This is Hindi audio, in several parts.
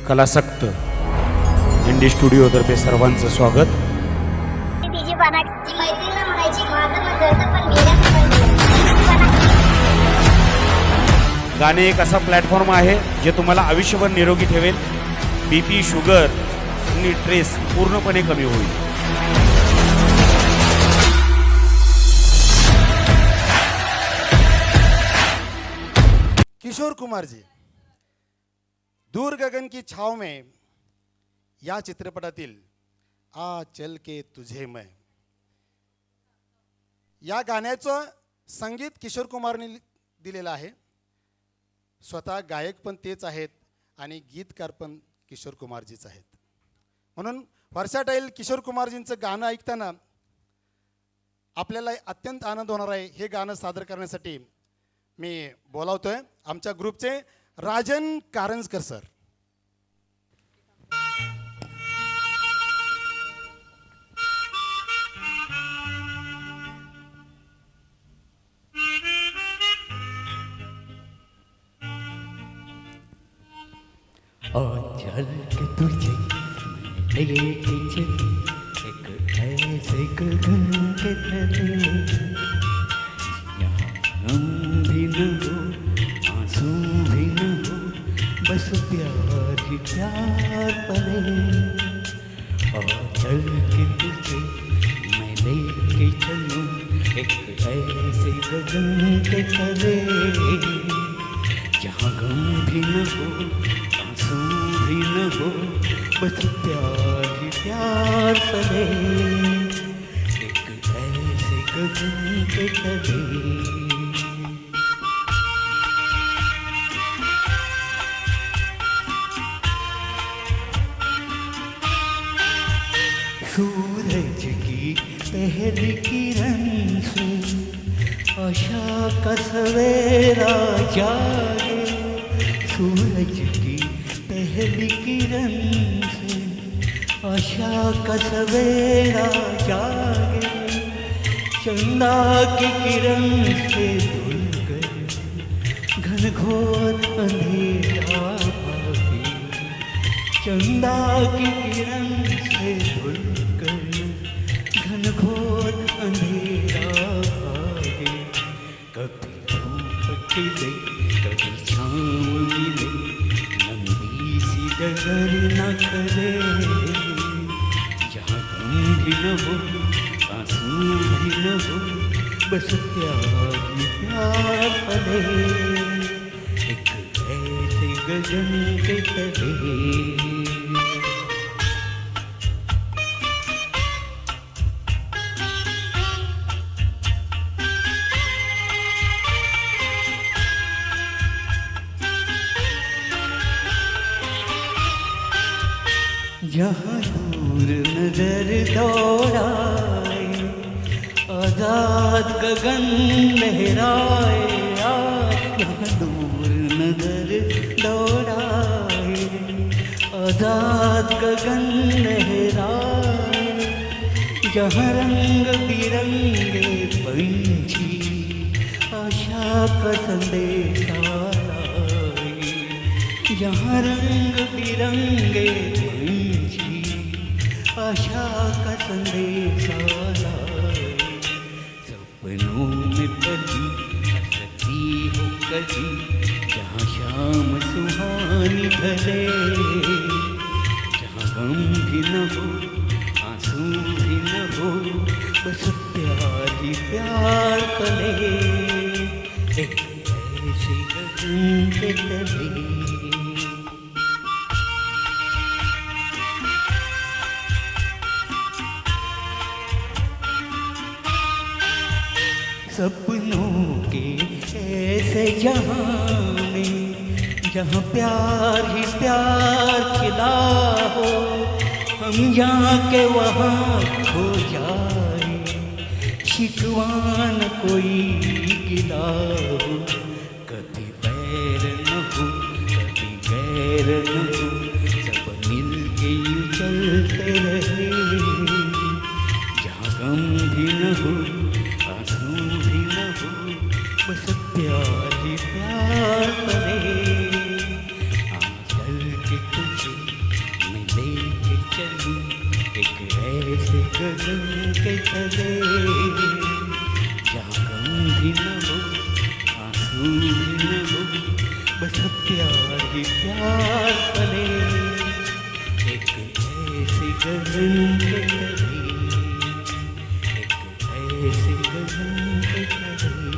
कलासक्त इंडी स्टुडिओतर्फे सर्वांचं स्वागत. गाणे एक असा प्लॅटफॉर्म आहे जे तुम्हाला आयुष्यभर निरोगी ठेवेल. बीपी, शुगर आणि स्ट्रेस पूर्णपणे कमी होईल. किशोर कुमार जी, दूर गगन की छाव में या चित्रपटातील आ चल के तुझे मैं या गाण्याचं संगीत किशोर कुमारने दिलेलं आहे. स्वतः गायक पण तेच आहेत आणि गीतकार पण किशोर कुमारजीच आहेत. म्हणून वर्सॅटाईल किशोर कुमारजींचं गाणं ऐकताना आपल्याला अत्यंत आनंद होणार आहे. हे गाणं सादर करण्यासाठी मी बोलावतोय आमच्या ग्रुपचे राजन कारंजकर सर. चल के तुझे मैं लेके चली एक ऐसे गगन के तले, यहाँ गम भी न हो आंसू भी न हो, बस प्यार ही प्यार पले. और चल के तुझे मैं लेके चलूं एक ऐसे गगन के तले, जहाँ गम भी न हो आंसू भी न हो, बस प्यार ही प्यार पले. एक ऐसे गगन के तले. सूरज की पहली किरण से आशा का सवेरा जागे. सूरज की पहली किरण से आशा का सवेरा जागे. चंदा की किरण से धुल गए घनघोर अंधेरा भागे. चंदा की किरण से धुल गए घनघोर अंधेरा भागे. कभी धूप खिले कभी छाँव मिले, लंबी सी डगर न करे, जहाँ गम भी न हो आंसू भी न हो, बस प्यार ही प्यार पले. एक ऐसे गगन के तले. जहाँ दूर नजर दौड़ाए आजाद गगन लहराए. जहाँ दूर नजर दौड़ाए आजाद गगन लहराए. जहाँ रंग बिरंगे पंछी आशा का संदेशा लाए. जहाँ रंग बिरंगे आशा का संदेशा लाए. सपनों में पली हंसती हो कभी, जहाँ शाम सुहानी ढले, जहाँ गम भी न हो आंसू भी न हो, बस प्यार ही प्यार पले. एक ऐसे गगन के तले. सपनों के ऐसे जहाँ में जहाँ प्यार ही प्यार खिला हो, हम यहाँ के वहाँ खो जाए. शिकवा न कोई गिला हो, कभी बैर न हो कभी गैर न हो, सब मिल के यूँ चलते रहे. जहाँ गम भी न हो आंसू भी न हो, बस प्यार ही प्यार पले. आंचल के तुझे गगन के तले जहाँ गम भी न हो आंसू भी न हो बस प्यार ही प्यार पले एक ऐसे गगन के तले एक ऐसे गगन के तले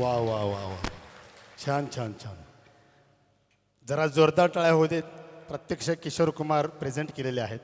वा वा वा वा छान छान छान जरा जोरदार टाळ्या होऊ देत प्रत्यक्ष किशोर कुमार प्रेझेंट केलेले आहेत